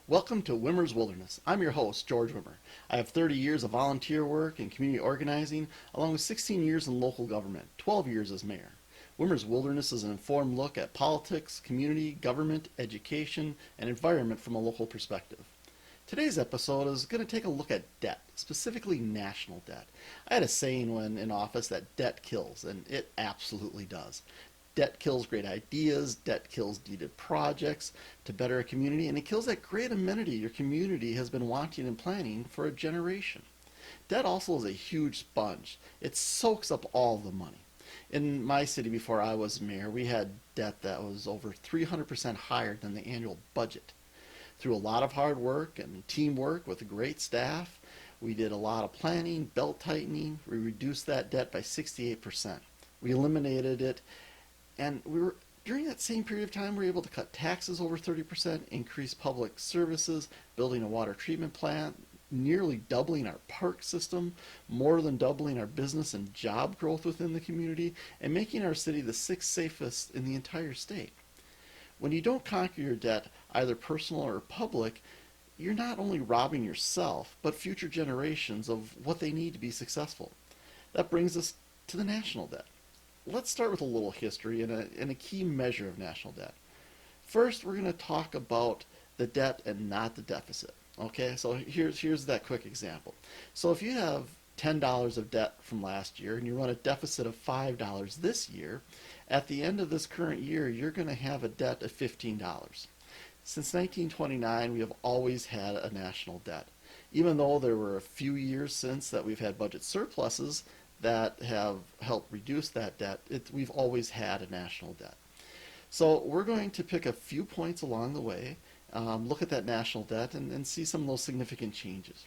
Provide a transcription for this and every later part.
Welcome to Wimmer's Wilderness. I'm your host, George Wimmer. I have 30 years of volunteer work and community organizing, along with 16 years in local government, 12 years as mayor. Wimmer's Wilderness is an informed look at politics, community, government, education, and environment from a local perspective. Today's episode is going to take a look at debt, specifically national debt. I had a saying when in office that debt kills, and it absolutely does. Debt kills great ideas, debt kills needed projects to better a community, and it kills that great amenity your community has been wanting and planning for a generation. Debt also is a huge sponge. It soaks up all the money. In my city before I was mayor, we had debt that was over 300% higher than the annual budget. Through a lot of hard work and teamwork with a great staff, we did a lot of planning, belt tightening. We reduced that debt by 68%. We eliminated it, and during that same period of time, we were able to cut taxes over 30%, increase public services, building a water treatment plant, nearly doubling our park system, more than doubling our business and job growth within the community, and making our city the sixth safest in the entire state. When you don't conquer your debt, either personal or public, you're not only robbing yourself, but future generations of what they need to be successful. That brings us to the national debt. Let's start with a little history and a key measure of national debt. First, we're going to talk about the debt and not the deficit. Okay, so here's that quick example. So if you have $10 of debt from last year and you run a deficit of $5 this year, at the end of this current year, you're going to have a debt of $15. Since 1929, we have always had a national debt. Even though there were a few years since that we've had budget surpluses that have helped reduce that debt, we've always had a national debt. So we're going to pick a few points along the way, look at that national debt, and see some of those significant changes.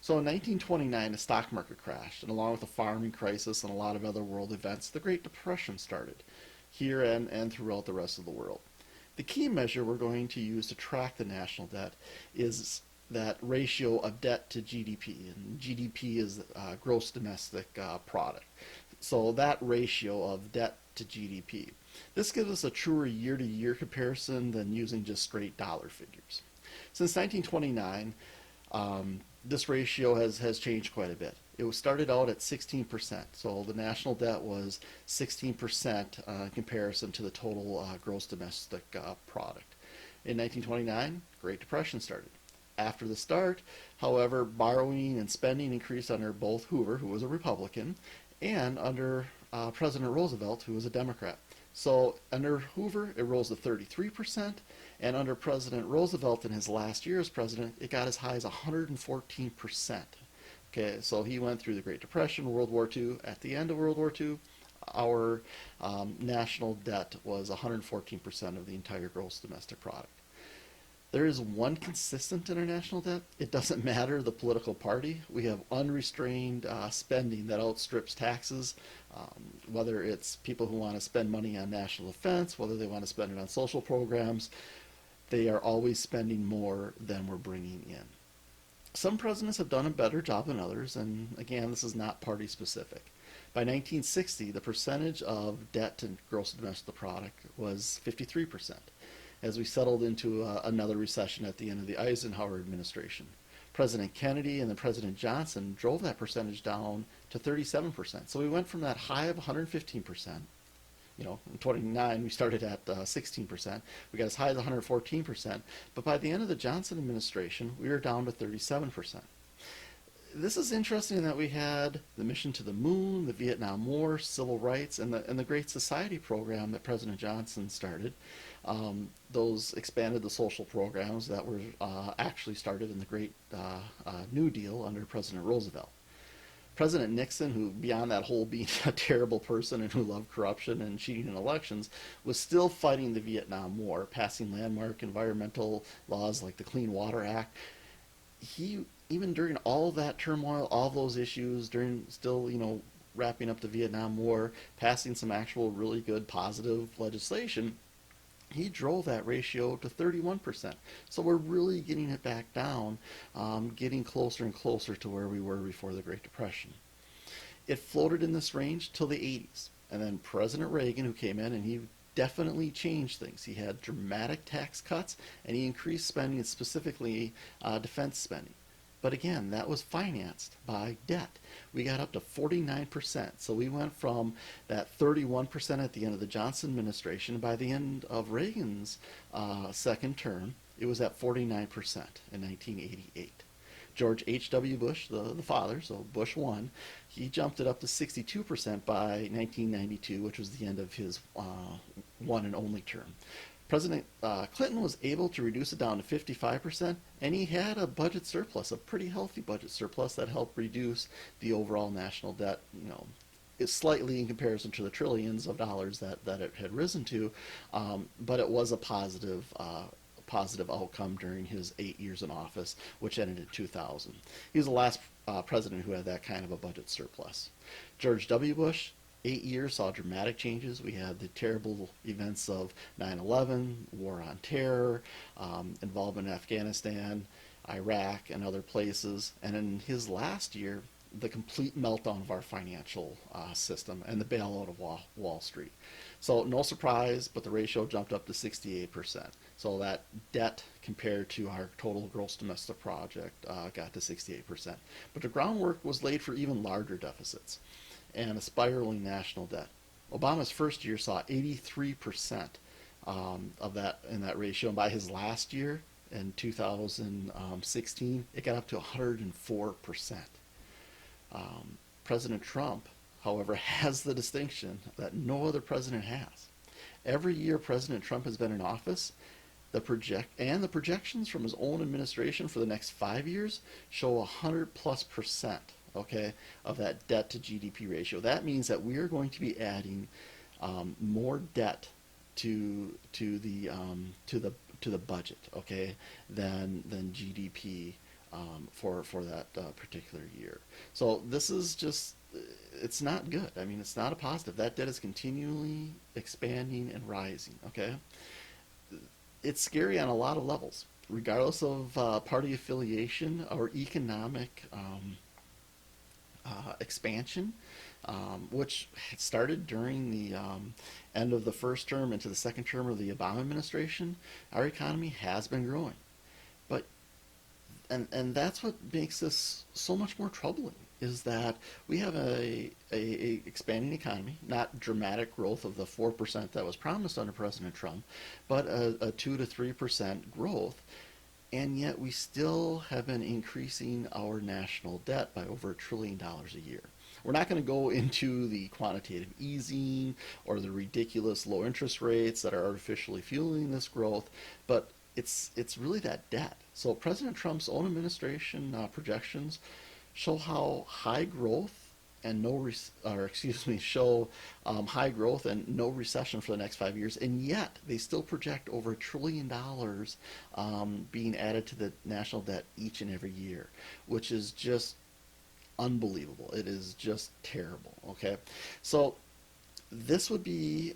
So in 1929, the stock market crashed, and along with the farming crisis and a lot of other world events, the Great Depression started here and throughout the rest of the world. The key measure we're going to use to track the national debt is that ratio of debt to GDP, and GDP is gross domestic product. So that ratio of debt to GDP. This gives us a truer year-to-year comparison than using just straight dollar figures. Since 1929, this ratio has changed quite a bit. It started out at 16%, so the national debt was 16% in comparison to the total gross domestic product. In 1929, Great Depression started. After the start, however, borrowing and spending increased under both Hoover, who was a Republican, and under President Roosevelt, who was a Democrat. So under Hoover, it rose to 33%, and under President Roosevelt in his last year as president, it got as high as 114%. Okay, so he went through the Great Depression, World War II. At the end of World War II, our national debt was 114% of the entire gross domestic product. There is one consistent international debt. It doesn't matter the political party. We have unrestrained spending that outstrips taxes, whether it's people who want to spend money on national defense, whether they want to spend it on social programs. They are always spending more than we're bringing in. Some presidents have done a better job than others, and again, this is not party specific. By 1960, the percentage of debt to gross domestic product was 53%. As we settled into another recession at the end of the Eisenhower administration. President Kennedy and then President Johnson drove that percentage down to 37%. So we went from that high of 115%. In 29 we started at 16%. We got as high as 114%. But by the end of the Johnson administration, we were down to 37%. This is interesting in that we had the mission to the moon, the Vietnam War, civil rights, and the Great Society program that President Johnson started. Those expanded the social programs that were actually started in the Great New Deal under President Roosevelt. President Nixon, who beyond that whole being a terrible person and who loved corruption and cheating in elections, was still fighting the Vietnam War, passing landmark environmental laws like the Clean Water Act. He, even during all of that turmoil, all those issues, during still, wrapping up the Vietnam War, passing some actual really good positive legislation, he drove that ratio to 31%. So we're really getting it back down, getting closer and closer to where we were before the Great Depression. It floated in this range till the 80s. And then President Reagan, who came in and he definitely changed things. He had dramatic tax cuts, and he increased spending, specifically defense spending. But again, that was financed by debt. We got up to 49%. So we went from that 31% at the end of the Johnson administration. By the end of Reagan's second term, it was at 49% in 1988. George H.W. Bush, the father, so Bush 1, he jumped it up to 62% by 1992, which was the end of his one and only term. President Clinton was able to reduce it down to 55%, and he had a budget surplus, a pretty healthy budget surplus that helped reduce the overall national debt, slightly in comparison to the trillions of dollars that it had risen to, but it was a positive outcome during his 8 years in office, which ended in 2000. He was the last president who had that kind of a budget surplus. George W. Bush, 8 years saw dramatic changes. We had the terrible events of 9/11, war on terror, involvement in Afghanistan, Iraq, and other places. And in his last year, the complete meltdown of our financial system and the bailout of Wall Street. So no surprise, but the ratio jumped up to 68%. So that debt compared to our total gross domestic product got to 68%. But the groundwork was laid for even larger deficits and a spiraling national debt. Obama's first year saw 83% of that in that ratio, and by his last year in 2016, it got up to 104%. President Trump, however, has the distinction that no other president has. Every year President Trump has been in office, the projections from his own administration for the next 5 years show 100+%, okay, of that debt to GDP ratio. That means that we are going to be adding more debt to the budget, okay, than GDP for that particular year. So this is just, it's not good. I mean, it's not a positive. That debt is continually expanding and rising, okay? It's scary on a lot of levels, regardless of party affiliation or economic expansion, which started during the end of the first term into the second term of the Obama administration. Our economy has been growing. But and that's what makes this so much more troubling, is that we have a expanding economy, not dramatic growth of the 4% that was promised under President Trump, but a 2 to 3% growth, and yet we still have been increasing our national debt by over $1 trillion a year. We're not going to go into the quantitative easing or the ridiculous low interest rates that are artificially fueling this growth, but it's really that debt. So President Trump's own administration projections show how high growth and high growth and no recession for the next 5 years, and yet they still project over $1 trillion being added to the national debt each and every year, which is just unbelievable. It is just terrible. Okay, so this would be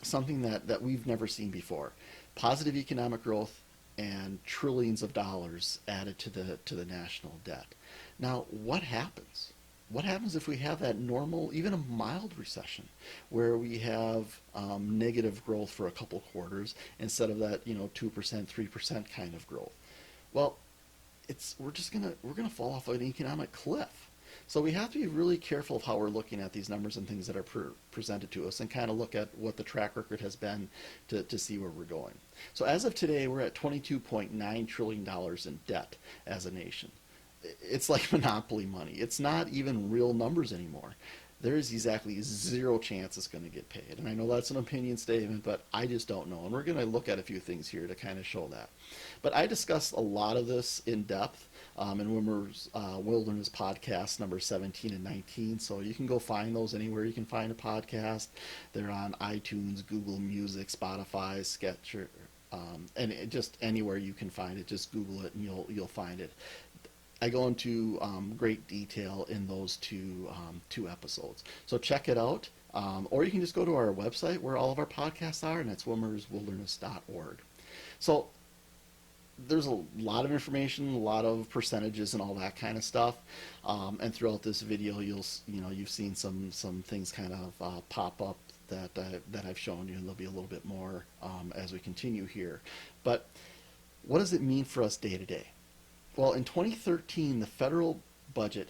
something that we've never seen before. Positive economic growth and trillions of dollars added to the national debt. Now, what happens? What happens if we have that normal, even a mild recession, where we have negative growth for a couple quarters instead of that 2%, 3% kind of growth? Well, we're gonna fall off an economic cliff. So we have to be really careful of how we're looking at these numbers and things that are presented to us, and kind of look at what the track record has been to see where we're going. So as of today, we're at $22.9 trillion in debt as a nation. It's like monopoly money. It's not even real numbers anymore. There is exactly zero chance it's going to get paid. And I know that's an opinion statement, but I just don't know. And we're going to look at a few things here to kind of show that. But I discussed a lot of this in depth in Wimmer's Wilderness podcast number 17 and 19. So you can go find those anywhere you can find a podcast. They're on iTunes, Google Music, Spotify, Sketcher, and just anywhere you can find it. Just Google it and you'll find it. I go into great detail in those two episodes. So check it out. Or you can just go to our website where all of our podcasts are, and it's wimmerswilderness.org. So there's a lot of information, a lot of percentages and all that kind of stuff. And throughout this video, you've seen some things kind of pop up that I've shown you, and there'll be a little bit more as we continue here. But what does it mean for us day to day? Well, in 2013, the federal budget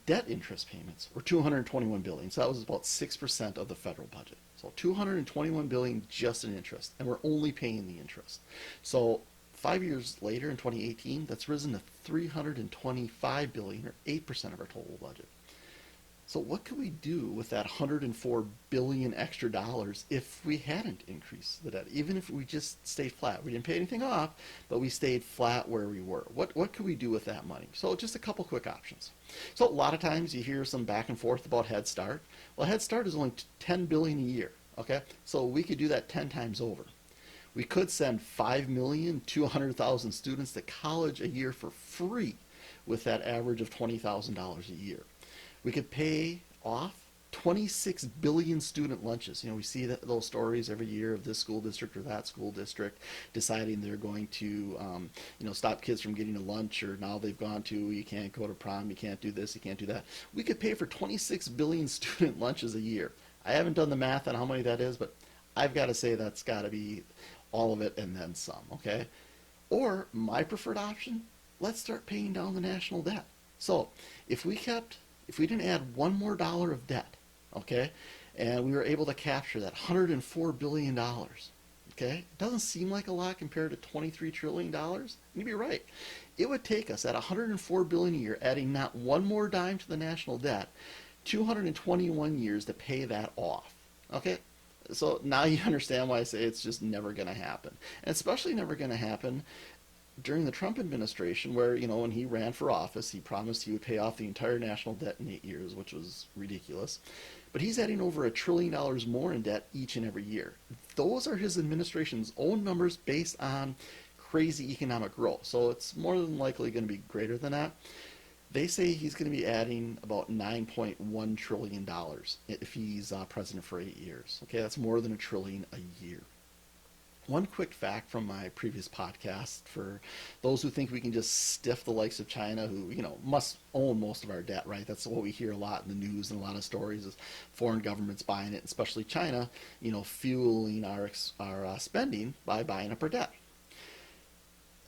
debt interest payments were 221 billion. So that was about 6% of the federal budget. So 221 billion just in interest, and we're only paying the interest. So 5 years later, in 2018, that's risen to 325 billion, or 8% of our total budget. So what could we do with that 104 billion extra dollars if we hadn't increased the debt? Even if we just stayed flat, we didn't pay anything off, but we stayed flat where we were. What could we do with that money? So just a couple quick options. So a lot of times you hear some back and forth about Head Start. Well, Head Start is only 10 billion a year. Okay, so we could do that 10 times over. We could send 5,200,000 students to college a year for free with that average of $20,000 a year. We could pay off 26 billion student lunches. We see those stories every year of this school district or that school district deciding they're going to, stop kids from getting a lunch, or now they've gone to, you can't go to prom, you can't do this, you can't do that. We could pay for 26 billion student lunches a year. I haven't done the math on how many that is, but I've got to say that's got to be all of it and then some, okay? Or my preferred option, let's start paying down the national debt. So if we didn't add one more dollar of debt, okay, and we were able to capture that $104 billion, okay, it doesn't seem like a lot compared to $23 trillion. You'd be right. It would take us at $104 billion a year, adding not one more dime to the national debt, 221 years to pay that off, okay? So now you understand why I say it's just never going to happen. And especially never going to happen during the Trump administration, where, when he ran for office, he promised he would pay off the entire national debt in 8 years, which was ridiculous. But he's adding over $1 trillion more in debt each and every year. Those are his administration's own numbers based on crazy economic growth. So it's more than likely going to be greater than that. They say he's going to be adding about $9.1 trillion if he's president for 8 years. Okay, that's more than $1 trillion a year. One quick fact from my previous podcast for those who think we can just stiff the likes of China, who, must own most of our debt, right? That's what we hear a lot in the news and a lot of stories is foreign governments buying it, especially China, fueling our spending by buying up our debt.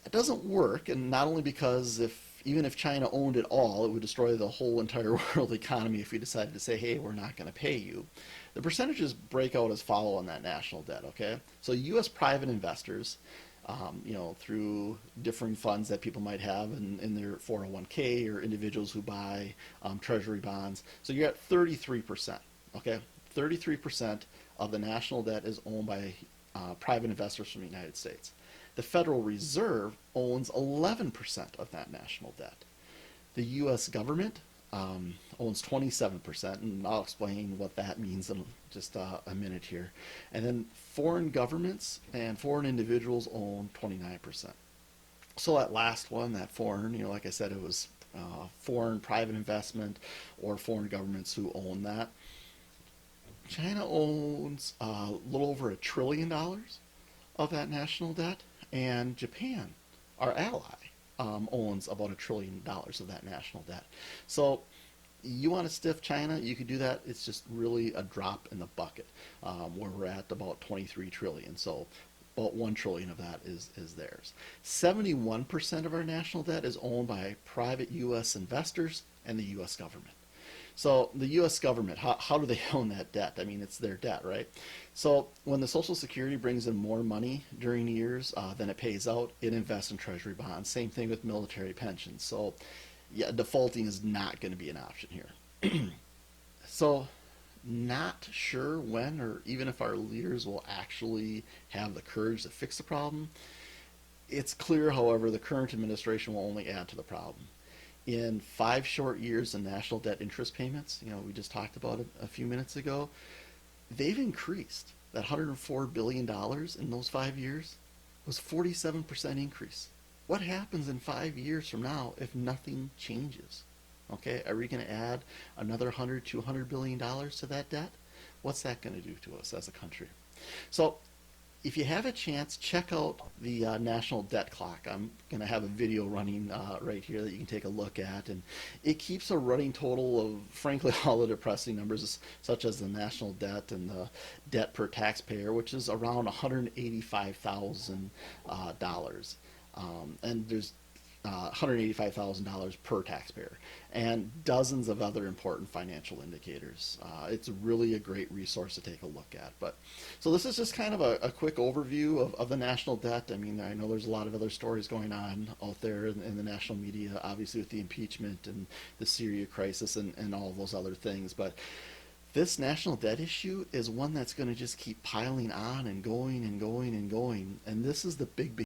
It doesn't work, and not only because even if China owned it all, it would destroy the whole entire world economy if we decided to say, hey, we're not going to pay you. The percentages break out as follow on that national debt, okay? So U.S. private investors, through different funds that people might have in their 401k, or individuals who buy treasury bonds. So you're at 33%, okay? 33% of the national debt is owned by private investors from the United States. The Federal Reserve owns 11% of that national debt. The U.S. government owns 27%, and I'll explain what that means in just a minute here. And then foreign governments and foreign individuals own 29%. So that last one, that foreign, like I said, it was foreign private investment or foreign governments who own that. China owns a little over $1 trillion of that national debt. And Japan, our ally, owns about $1 trillion of that national debt. So you want to stiff China, you could do that. It's just really a drop in the bucket, where we're at about 23 trillion. So about 1 trillion of that is theirs. 71% of our national debt is owned by private U.S. investors and the U.S. government. So the U.S. government, how do they own that debt? I mean, it's their debt, right? So when the Social Security brings in more money during years than it pays out, it invests in treasury bonds. Same thing with military pensions. So yeah, defaulting is not going to be an option here. So not sure when or even if our leaders will actually have the courage to fix the problem. It's clear, however, the current administration will only add to the problem. In 5 short years in national debt interest payments, we just talked about it a few minutes ago, they've increased. That $104 billion in those 5 years was 47% increase. What happens in 5 years from now if nothing changes? Okay, are we going to add another $100, $200 billion to that debt? What's that going to do to us as a country? So if you have a chance, check out the National Debt Clock. I'm going to have a video running right here that you can take a look at, and it keeps a running total of, frankly, all the depressing numbers, such as the national debt and the debt per taxpayer, which is around $185,000. And there's $185,000 per taxpayer, and dozens of other important financial indicators. It's really a great resource to take a look at. But so this is just kind of a quick overview of the national debt. I mean, I know there's a lot of other stories going on out there in the national media, obviously with the impeachment and the Syria crisis and all those other things. But this national debt issue is one that's going to just keep piling on and going and going and going. And this is the big